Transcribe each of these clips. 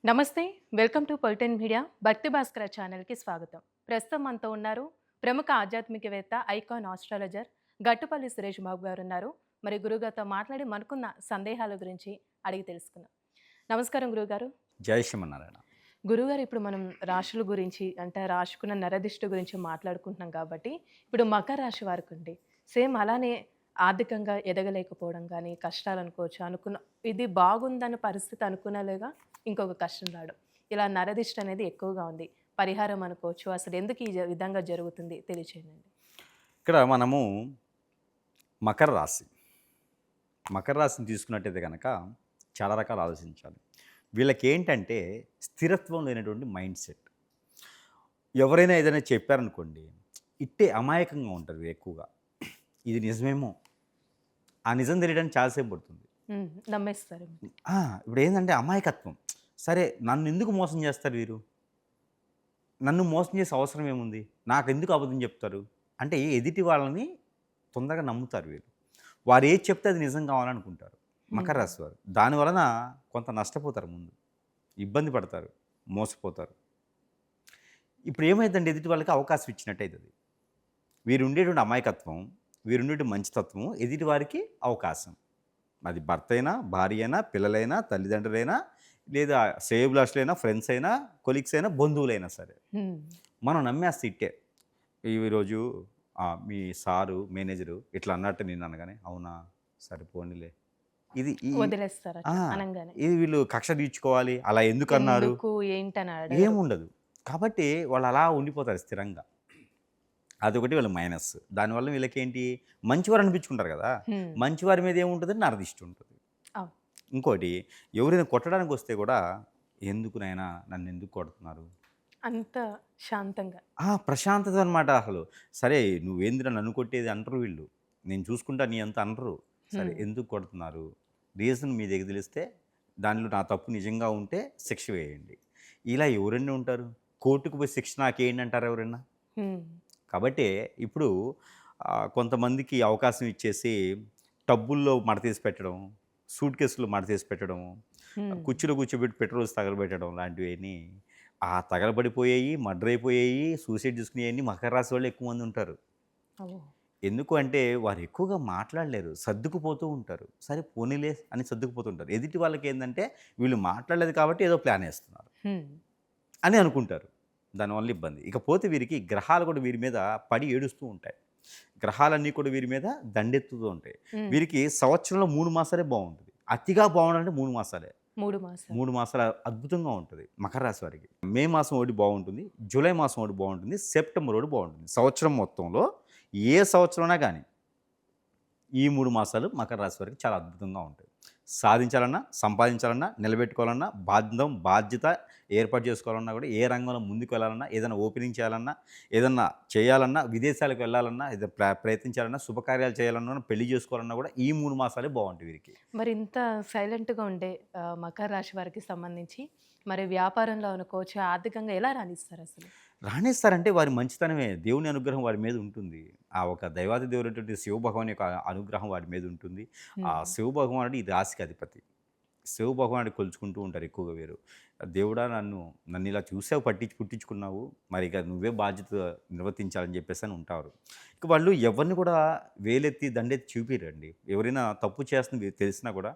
నమస్తే. Welcome to Politin media. Bhakti Bhaskara ఛానల్‌కి స్వాగతం. ప్రస్తుతం మనతో ఉన్నారు ప్రముఖ ఆధ్యాత్మికవేత్త, ఐకాన్ ఆస్ట్రాలజర్ గట్టుపల్లి సురేష్ బాబు గారున్నారు. మరి గురువుగారితో మాట్లాడి మనకున్న సందేహాల గురించి అడిగి తెలుసుకుందాం. నమస్కారం గురువుగారు. జై శ్రీమన్నారాయణ. గురువుగారు, ఇప్పుడు మనం రాశుల గురించి అంటే రాశికున్న నరదిష్టి గురించి మాట్లాడుకుంటున్నాం కాబట్టి, ఇప్పుడు మకర రాశి వారికుండి సేమ్ అలానే ఆర్థికంగా ఎదగలేకపోవడం గానీ, కష్టాలనుకోవచ్చు. ఇది బాగుందన్న పరిస్థితి అనుకునేలాగా ఇంకొక కష్టం రావడం. ఇలా నరదిష్టి అనేది ఎక్కువగా ఉంది. పరిహారం అనుకోవచ్చు. అసలు ఎందుకు ఈ విధంగా జరుగుతుంది తెలియచేయండి. ఇక్కడ మనము మకర రాశి. మకర రాశిని తీసుకున్నట్టయితే గనక చాలా రకాలు ఆలోచించాలి. వీళ్ళకేంటంటే స్థిరత్వం లేనటువంటి మైండ్ సెట్. ఎవరైనా ఏదైనా చెప్పారనుకోండి, ఇట్టే అమాయకంగా ఉంటారు ఎక్కువగా. ఇది నిజమేమో! ఆ నిజం తెలియడానికి చాలా సేపు పడుతుంది. నమ్మేస్తారు. ఇప్పుడేందంటే అమాయకత్వం. సరే నన్నెందుకు మోసం చేస్తారు వీరు? నన్ను మోసం చేసే అవసరం ఏముంది? నాకెందుకు అబద్ధం చెప్తారు? అంటే ఎదుటి వాళ్ళని తొందరగా నమ్ముతారు వీళ్ళు. వారు ఏది చెప్తే అది నిజం కావాలనుకుంటారు. మకర రాశి వారు. దానివలన కొంత నష్టపోతారు ముందు. ఇబ్బంది పడతారు. మోసపోతారు. ఇప్పుడు ఏమైందంటే ఎదుటి వాళ్ళకి అవకాశం ఇచ్చినట్టయితది. వీరుండేటువంటి అమాయకత్వం, వీరుండేటువంటి మంచితత్వం ఎదుటి వారికి అవకాశం. అది భర్త అయినా, భార్య అయినా, పిల్లలైనా, తల్లిదండ్రులైనా, లేదా శ్రేయోభిలాషులైనా, ఫ్రెండ్స్ అయినా, కొలీగ్స్ అయినా, బంధువులైనా సరే. మనం నమ్మేస్తే ఇట్టే. ఈరోజు మీ సారు, మేనేజరు ఇట్లా అన్నట్టు నేను అనగానే, అవునా సరే పోనీలే. ఇది వదిలేస్తారు అనంగానే. ఇది వీళ్ళు కక్ష తీర్చుకోవాలి, అలా ఎందుకన్నారు? ఎందుకు ఏంటని అడగరు. ఏముండదు. కాబట్టి వాళ్ళు అలా ఉండిపోతారు స్థిరంగా. అదొకటి వీళ్ళ మైనస్. దానివల్ల వీళ్ళకేంటి, మంచివారు అనిపించుకుంటారు కదా! మంచివారి మీద ఏముంటుంది, నరదిష్టి ఉంటుంది. ఇంకోటి, ఎవరైనా కొట్టడానికి వస్తే కూడా, ఎందుకు నాయనా నన్నెందుకు కొడుతున్నారు? అంత శాంతంగా. ప్రశాంతత అనమాట అసలు. సరే నువ్వేందిరా నన్ను కొట్టేది అంటరు వీళ్ళు. నేను చూసుకుంటా నీ అంత అనరు. సరే ఎందుకు కొడుతున్నారు? రీజన్ మీ దగ్గర తెలిస్తే, దానిలో నా తప్పు నిజంగా ఉంటే శిక్ష వేయండి. ఇలా ఎవరన్నా ఉంటారు? కోర్టుకు పోయి శిక్ష నాకేంటి అంటారా ఎవరన్నా? కాబట్టి ఇప్పుడు కొంతమందికి అవకాశం ఇచ్చేసి టబ్బుల్లో మడతీసి పెట్టడం, సూట్ కేసులో మడతీసి పెట్టడం, కుర్చీలో కూర్చోబెట్టి పెట్రోల్స్ తగలబెట్టడం లాంటివన్నీ తగలబడిపోయాయి, మర్డర్ అయిపోయాయి, సూసైడ్ చేసుకునేవన్నీ మకర రాశి వాళ్ళు ఎక్కువ మంది ఉంటారు. ఎందుకు అంటే వారు ఎక్కువగా మాట్లాడలేరు, సర్దుకుపోతూ ఉంటారు. సరే పోనీలే అని సర్దుకుపోతుంటారు. ఎదుటి వాళ్ళకి ఏంటంటే వీళ్ళు మాట్లాడలేదు కాబట్టి ఏదో ప్లాన్ వేస్తున్నారు అని అనుకుంటారు. దానివల్ల ఇబ్బంది. ఇకపోతే వీరికి గ్రహాలు కూడా వీరి మీద పడి ఏడుస్తూ ఉంటాయి. గ్రహాలన్నీ కూడా వీరి మీద దండెత్తుతూ ఉంటాయి. వీరికి సంవత్సరంలో 3 మాసాలే బాగుంటుంది. అతిగా బాగుండాలంటే 3 మాసాలే. 3 మాసాలు అద్భుతంగా ఉంటుంది మకర రాశి వారికి. మే మాసం ఒకటి బాగుంటుంది, జూలై మాసం ఒకటి బాగుంటుంది, సెప్టెంబర్ ఒకటి బాగుంటుంది. సంవత్సరం మొత్తంలో ఏ సంవత్సరమైనా కానీ ఈ 3 మాసాలు మకర రాశి వారికి చాలా అద్భుతంగా ఉంటాయి. సాధించాలన్నా, సంపాదించాలన్నా, నిలబెట్టుకోవాలన్నా, బాధ్యత ఏర్పాటు చేసుకోవాలన్నా కూడా, ఏ రంగంలో ముందుకు వెళ్ళాలన్నా, ఏదైనా ఓపెనింగ్ చేయాలన్నా, ఏదన్నా చేయాలన్నా, విదేశాలకు వెళ్ళాలన్నా, ఏదైనా ప్రయత్నించాలన్నా, శుభకార్యాలు చేయాలన్నా, పెళ్లి చేసుకోవాలన్నా కూడా ఈ 3 మాసాలే బాగుంటాయి వీరికి. మరి ఇంత సైలెంట్‌గా ఉండే మకర రాశి వారికి సంబంధించి మరి వ్యాపారంలో అనుకోవచ్చు, ఆర్థికంగా ఎలా రాణిస్తారు అసలు? రాణిస్తారంటే వారి మంచితనమే. దేవుని అనుగ్రహం వారి మీద ఉంటుంది. ఆ ఒక దైవాది దేవుడైనటువంటి శివభగవాన్ యొక్క అనుగ్రహం వారి మీద ఉంటుంది. ఆ శివభగవానుడు ఈ రాశికి అధిపతి. శివభగవానుడిని కొలుచుకుంటూ ఉంటారు ఎక్కువగా వీరు. దేవుడా నన్ను ఇలా చూసావు, పుట్టించుకున్నావు, మరి ఇక నువ్వే బాధ్యత నిర్వర్తించాలని చెప్పేసి ఉంటారు. ఇక వాళ్ళు ఎవరిని కూడా వేలెత్తి దండెత్తి చూపిరండి. ఎవరైనా తప్పు చేస్తుంది తెలిసినా కూడా,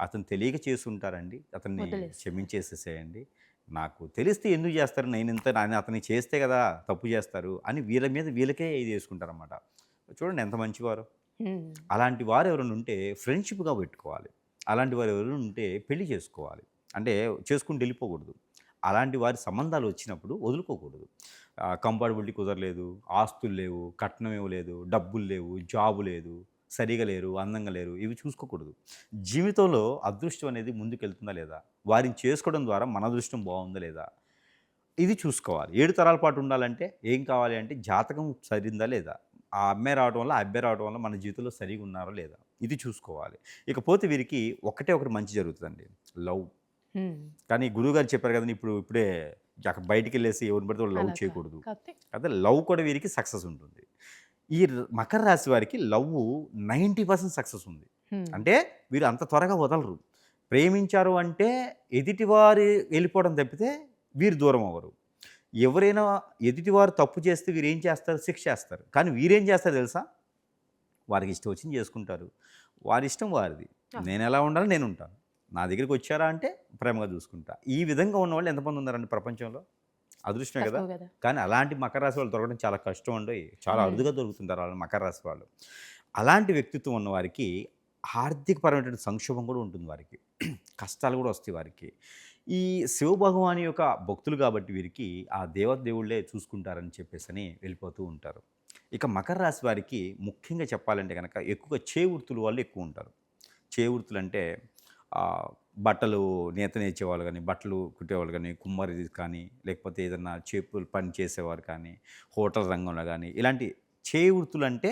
అతను తెలియక చేసి ఉంటారండి, అతన్ని క్షమించేసేసేయండి. నాకు తెలిస్తే ఎందుకు చేస్తారు, నేను అతనికి చేస్తే కదా తప్పు చేస్తారు అని వీళ్ళ మీద వీళ్ళకే ఇది చేసుకుంటారన్నమాట. చూడండి ఎంత మంచివారు. అలాంటి వారు ఎవరైనా ఉంటే ఫ్రెండ్షిప్గా పెట్టుకోవాలి. అలాంటి వారు ఎవరైనా ఉంటే పెళ్లి చేసుకోవాలి. అంటే చేసుకుంటూ వెళ్ళిపోకూడదు. అలాంటి వారి సంబంధాలు వచ్చినప్పుడు వదులుకోకూడదు. కంఫర్టబిలిటీ కుదరలేదు, ఆస్తులు లేవు, కట్నం ఇవ్వలేదు, డబ్బులు లేవు, జాబు లేదు, సరిగా లేరు, అందంగా లేరు, ఇవి చూసుకోకూడదు. జీవితంలో అదృష్టం అనేది ముందుకెళ్తుందా లేదా, వారిని చేసుకోవడం ద్వారా మన అదృష్టం బాగుందా లేదా, ఇది చూసుకోవాలి. 7 తరాల పాటు ఉండాలంటే ఏం కావాలి అంటే జాతకం సరిందా లేదా, ఆ అమ్మాయి రావడం వల్ల, ఆ అబ్బాయి రావడం వల్ల మన జీవితంలో సరిగా ఉన్నారా లేదా, ఇది చూసుకోవాలి. ఇకపోతే వీరికి ఒకటి మంచి జరుగుతుందండి, లవ్. కానీ గురువుగారు చెప్పారు కదండి, ఇప్పుడే బయటికి వెళ్ళేసి ఎవరిని పడితే లవ్ చేయకూడదు. అదే లవ్ కూడా వీరికి సక్సెస్ ఉంటుంది. ఈ మకర రాశి వారికి లవ్ 90% సక్సెస్ ఉంది. అంటే వీరు అంత త్వరగా వదలరు. ప్రేమించారు అంటే ఎదుటివారి వెళ్ళిపోవడం తప్పితే వీరు దూరం అవ్వరు. ఎవరైనా ఎదుటివారు తప్పు చేస్తే వీరేం చేస్తారు? శిక్షేస్తారు. కానీ వీరేం చేస్తారు తెలుసా? వారికి ఇష్టం వచ్చింది చేసుకుంటారు. వారి ఇష్టం వారిది. ఆ! నేనెలా ఉండాలో నేనుంటాను. నా దగ్గరికొచ్చారా అంటే ప్రేమగా చూసుకుంటా. ఈ విధంగా ఉన్నవాళ్ళు ఎంతమంది ఉన్నారండి ప్రపంచంలో? అదృష్టమే కదా! తక్కువ గదా! కానీ అలాంటి మకర రాశి వాళ్ళు దొరకడం చాలా కష్టం అండోయ్. చాలా హ్మ్. అరుదుగా దొరుకుతుంటారు ఆళ్ళు మకర రాశి వాళ్ళు. అలాంటి వ్యక్తిత్వం ఉన్న వారికి ఆర్థికపరమైనటువంటి సంక్షోభం కూడా ఉంటుంది వారికి. కష్టాలు కూడా వస్తాయి వారికి. ఈ శివభగవాని యొక్క భక్తులు కాబట్టి వీరికి ఆ దేవదేవుళ్ళే చూసుకుంటారని చెప్పేసని వెళ్ళిపోతూ ఉంటారు. ఇక మకర రాశి వారికి ముఖ్యంగా చెప్పాలంటే గనక ఎక్కువగా చేవృత్తుల వాళ్ళు ఎక్కువుంటారు. చేవృత్తులంటే బట్టలు నేత నేర్చేవాళ్ళు గానీ, బట్టలు కుట్టేవాళ్ళు గానీ, కుమ్మరి కానీ, లేకపోతే ఏదన్నా చేపులు పని చేసేవారు కానీ, హోటల్ రంగంలో గానీ, ఇలాంటి చేవృత్తులంటే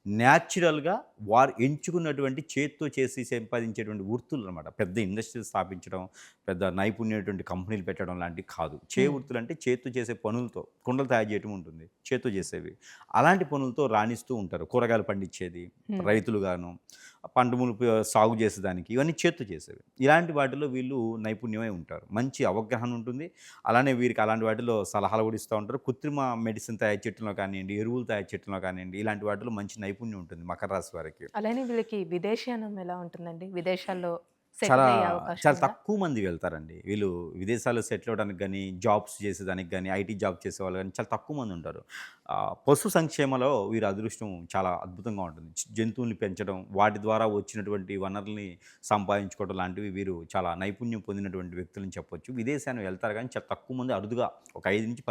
న్యాచురల్‌గా వారు ఎంచుకున్నటువంటి చేత్తో చేసి సంపాదించేటువంటి వృత్తులనమాట. పెద్ద ఇండస్ట్రీలు స్థాపించడం, పెద్ద నైపుణ్యమైనటువంటి కంపెనీలు పెట్టడం లాంటివి కాదు. హ్మ్. వృత్తులంటే చేత్తో చేసే పనులతో కుండలు తయారు చేయటం ఉంటుంది. చేత్తో చేసేవి. అలాంటి పనులతో రాణిస్తూ ఉంటారు. కూరగాయలు పండించేది, హ్మ్. రైతులుగాను, పంటములు సాగు చేసేదానికి ఇవన్నీ చేత్తో చేసేవి. ఇలాంటి వాటిలో వీళ్ళు నైపుణ్యమై ఉంటారు. మంచి అవగాహన ఉంటుంది. అలానే వీరికి అలాంటి వాటిలో సలహాలు కూడా ఇస్తా ఉంటారు. కృత్రిమ మెడిసిన్ తయారు చేయటంలో కానియండి, ఎరువులు తయారు చేయటంలో కానియండి, ఇలాంటి వాటిలో మంచి నైపుణ్యం ఉంటుంది మకర రాశి వారికి. అలానే వీళ్ళకి విదేశీయానం ఎలా ఉంటుందండి? విదేశాల్లో చాలా, సెటిల్ అయ్యే అవకాశం చాలా ఉందా? తక్కువ మంది వెళ్తారండి. వీళ్ళు విదేశాల్లో సెటిల్ అవ్వడానికి గానీ, జాబ్స్ చేసేదానికి గానీ, ఐటీ జాబ్ చేసేవాళ్ళు గానీ చాలా తక్కువ మంది ఉంటారు. పశు సంక్షేమలో వీరి అదృష్టం చాలా అద్భుతంగా ఉంటుంది. జంతువుల్ని పెంచడం, వాటి ద్వారా వచ్చినటువంటి వనరుల్ని సంపాదించుకోవడం లాంటివి వీరు చాలా నైపుణ్యం పొందినటువంటి వ్యక్తులని చెప్పొచ్చు. విదేశానికి వెళ్తారు కానీ చాలా తక్కువ మంది అరుదుగా ఒక 5-10%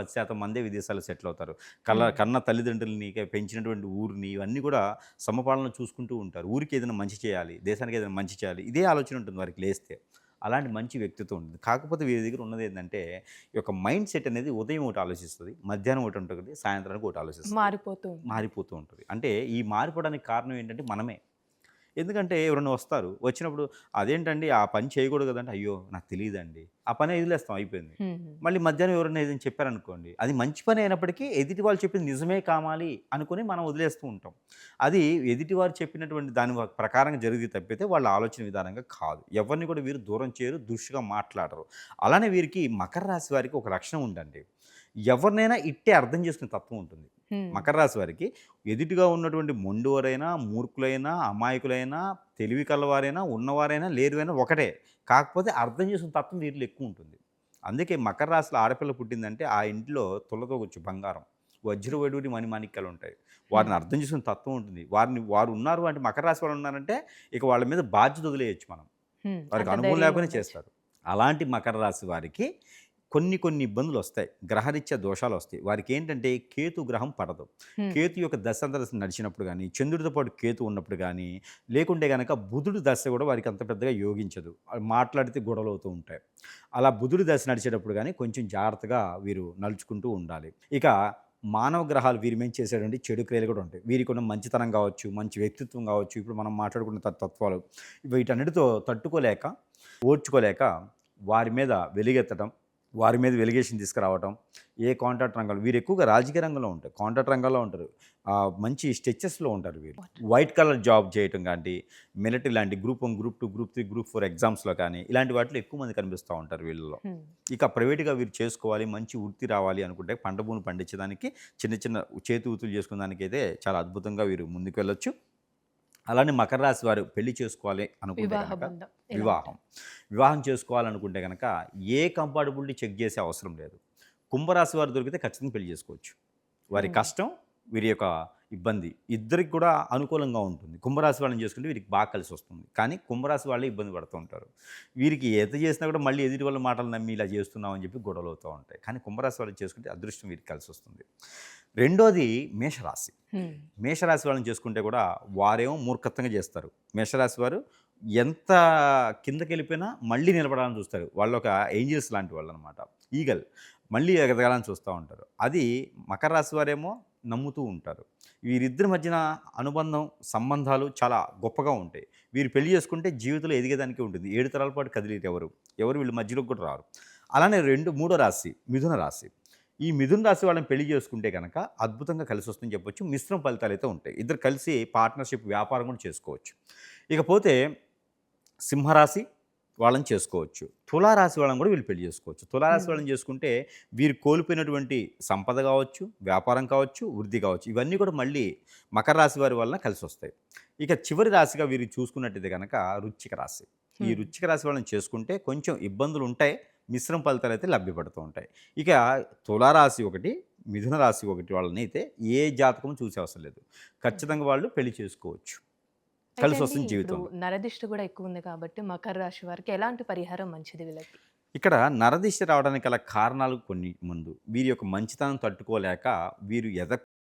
మందే విదేశాల్లో సెటిల్ అవుతారు. హ్మ్. కన్న తల్లిదండ్రులని, పెంచినటువంటి ఊరిని ఇవన్నీ కూడా సమపాలన చూసుకుంటూ ఉంటారు. ఊరికి ఏదైనా మంచి చేయాలి, దేశానికి ఏదైనా మంచి చేయాలి. ఇదే ఆలోచన ఉంటుంది వారికి లేస్తే. అలాంటి మంచి వ్యక్తిత్వం ఉంటుంది. కాకపోతే వీరి దగ్గర ఉన్నదేంటంటే, ఈ యొక్క మైండ్ సెట్ అనేది ఉదయం ఒకటి ఆలోచిస్తది. మధ్యాహ్నం ఒకటి ఉంటుంది. సాయంత్రానికి ఒకటి ఆలోచిస్తది. మారిపోతూ ఉంటుంది. మారిపోతూ ఉంటది. అంటే ఈ మారిపోవడానికి కారణం ఏంటంటే మనమే. ఎందుకంటే ఎవరైనా వస్తారు. వచ్చినప్పుడు అదేంటండి ఆ పని చేయకూడదు కదంటే, అయ్యో! నాకు తెలీదండి. ఆ పని వదిలేస్తాం అయిపోయింది. హ్మ్. మళ్ళీ మధ్యాహ్నం ఎవరైనా ఏదైనా చెప్పారనుకోండి, అది మంచి పని అయినప్పటికీ ఎదుటి వాళ్ళు చెప్పింది నిజమే కావాలి అనుకుని మనం వదిలేస్తూ ఉంటాం. అది ఎదుటివారు చెప్పినటువంటి దాని ప్రకారంగా జరిగి తప్పితే వాళ్ళ ఆలోచన విధానంగా కాదు. ఎవరిని కూడా వీరు దూరం చేయరు, దురుసుగా మాట్లాడరు. అలానే వీరికి మకర రాశి వారికి ఒక లక్షణం ఉందండి. ఎవరినైనా ఇట్టే అర్థం చేసుకునే తత్వం ఉంటుంది. హ్మ్. మకర రాశి వారికి ఎదుటిగా ఉన్నటువంటి మొండివారైనా, మూర్ఖులైనా, అమాయకులైనా, తెలివి కలవారైనా, ఉన్నవారైనా, లేనివైనా ఒకటే. కాకపోతే అర్థం చేసుకునే తత్వం వీరిలో ఎక్కువుంటుంది. అందుకే మకర రాశిలో ఆడపిల్ల పుట్టిందంటే ఆ ఇంట్లో తులతూగొచ్చు బంగారం. వజ్రవైడూర్య మణిమాణిక్యాలుంటాయి. హ్మ్. వారిని అర్థం చేసుకునే తత్వం ఉంటుంది. వారు ఉన్నారు అంటే మకర రాశి వాళ్ళు ఉన్నారంటే ఇక వాళ్ళ మీద బాధ్యత వదిలేయొచ్చు మనం. హ్మ్. వారికి అంత అనుభవం ధైర్యం లేకపోయినా ఉండొచ్చు. చేస్తారు. అలాంటి మకర రాశి వారికి కొన్ని ఇబ్బందులొస్తాయి. గ్రహరీత్యా దోషాలొస్తాయి. వారికేంటంటే కేతు గ్రహం పడదు. హ్మ్. కేతు యొక్క దశాంతర నడిచినప్పుడు గానీ, చంద్రుడితో పాటు కేతు ఉన్నప్పుడు గానీ, లేకుంటే గనక బుధుడి దశ గూడా వారికి అంత పెద్దగా యోగించదు. మాట్లాడితే గొడవలవుతూ ఉంటాయి. అలా బుధుడి దశ నడిచేటప్పుడు గానీ కొంచెం జాగ్రత్తగా వీరు నడుచుకుంటూ ఉండాలి. ఇక మానవ గ్రహాలు వీరి మీద చేసేటువంటి చెడు క్రియలు కూడా ఉంటాయి. వీరికున్న మంచితనం గావచ్చు, మంచి వ్యక్తిత్వం గావచ్చు, ఇప్పుడు మనం మాట్లాడుకున్న తత్వాలు వీటన్నిటితో తట్టుకోలేక, ఓర్చుకోలేక వారి మీద వెలుగెత్తడం, వారి మీద వెలిగేషన్ తీసుకురావటం, ఏ కాంట్రాక్ట్ రంగంలో వీరు ఎక్కువగా రాజకీయ రంగంలో ఉంటారు. కాంట్రాక్ట్ రంగంలో ఉంటారు. మంచి స్టెచెస్‌లో ఉంటారు వీరు. వైట్ కలర్ జాబ్ చేయటం గాంటి, మిలిటరీ లాంటి గ్రూప్ 1, గ్రూప్ 2, గ్రూప్ 3, గ్రూప్ 4 ఎగ్జామ్స్‌లో కానీ, ఇలాంటి వాటిలో ఎక్కువ మంది కనిపిస్తా ఉంటారు వీళ్ళలో. హ్మ్. ఇక ప్రైవేట్‌గా వీరు చేసుకోవాలి, మంచి వృత్తి రావాలి అనుకుంటే పంట భూములు పండించడానికి చిన్న చేతి వృత్తులు చేసుకునేదానికైతే చాలా అద్భుతంగా వీరు ముందుకు వెళ్ళొచ్చు. అలానే మకర రాశి వారు పెళ్లి చేసుకోవాలి అనుకుంటే వివాహ గనక బంధం ఎలా వివాహం. ఉంటుంది? వివాహం చేసుకోవాలనుకుంటే గనక ఏ కంపాటబిలిటీ చెక్ చేసే అవసరం లేదు. కుంభరాశి వారు దొరికితే ఖచ్చితంగా పెళ్లి చేసుకోవచ్చు. వారి హ్మ్. కష్టం, వీరి యొక్క ఇబ్బంది ఇద్దరికి కూడా అనుకూలంగా ఉంటుంది. కుంభరాశి వాళ్ళని చేసుకుంటే వీరికి బాగా కలిసొస్తుంది. కానీ కుంభరాశి వాళ్ళే ఇబ్బంది పడుతూ ఉంటారు. వీరికి ఎంత చేసినా కూడా మళ్ళీ ఎదుటి వాళ్ళ మాటలు నమ్మి ఇలా చేస్తున్నామని చెప్పి గొడవలవుతూ ఉంటాయి. కానీ కుంభరాశి వాళ్ళని చేసుకుంటే అదృష్టం వీరికి కలిసొస్తుంది. రెండోది మేషరాశి. హ్మ్. మేషరాశి వాళ్ళని చేసుకుంటే కూడా వారేమో మూర్ఖత్వంగా చేస్తారు. మేషరాశి వారు ఎంత కిందకెళ్ళిపోయినా మళ్ళీ నిలబడాలని చూస్తారు. వాళ్ళొక ఏంజిల్స్ లాంటి వాళ్ళనమాట. ఈగల్. మళ్ళీ ఎదగాలని చూస్తా ఉంటారు. అది మకర రాశి వారేమో నమ్ముతూ ఉంటారు. వీరిద్దరి మధ్యన అనుబంధం, సంబంధాలు చాలా గొప్పగా ఉంటాయి. వీరు పెళ్లి చేసుకుంటే జీవితంలో ఎదిగేదానికే ఉంటుంది. 7 తరాల పాటు కదిలేరు ఎవరు. ఎవరు వీళ్ళ మధ్యలోకి కూడా రారు. అలానే మూడో రాశి మిథున రాశి. ఈ మిథున రాశి వాళ్ళని పెళ్లి చేసుకుంటే గనక అద్భుతంగా కలిసొస్తుందని చెప్పొచ్చు. మిశ్రమ ఫలితాలైతే ఉంటాయి. ఇద్దరు కలిసి పార్ట్నర్‌షిప్ వ్యాపారం కూడా చేసుకోవచ్చు. ఇకపోతే సింహరాశి, వాళ్ళని చేసుకోవచ్చు. తులారాశి వాళ్ళని కూడా వీళ్ళు పెళ్లి చేసుకోవచ్చు. తులారాశి వాళ్ళని చేసుకుంటే వీరు కోల్పోయినటువంటి సంపద కావచ్చు, వ్యాపారం కావచ్చు, వృద్ధి కావచ్చు, ఇవన్నీ కూడా మళ్ళీ మకర రాశి వారి వలన కలిసొస్తాయి. ఇక చివరి రాశిగా వీరు చూసుకున్నట్టయితే గనక వృశ్చిక రాశి. ఈ హ్మ్. వృశ్చిక రాశి వాళ్ళని చేసుకుంటే కొంచెం ఇబ్బందులు ఉంటాయి. మిశ్రమ ఫలితాలైతే లభ్యపడుతూ ఉంటాయి. ఇక తులారాశి ఒకటి, మిథున రాశి ఒకటి వాళ్ళనైతే ఏ జాతకం చూసే అవసరం లేదు. ఖచ్చితంగా వాళ్ళు పెళ్లి చేసుకోవచ్చు. అయితే అండి కలిసొస్తుంది ఇప్పుడు జీవితంలో. నరదిష్టి కూడా ఎక్కువ ఉంది కాబట్టి మకర రాశి వారికి ఎలాంటి పరిహారం మంచిది వీళ్ళకి? ఇక్కడ నరదిష్టి రావడానికి గల కారణాలు కొన్ని ముందు. వీరి యొక్క మంచితనం తట్టుకోలేక వీరు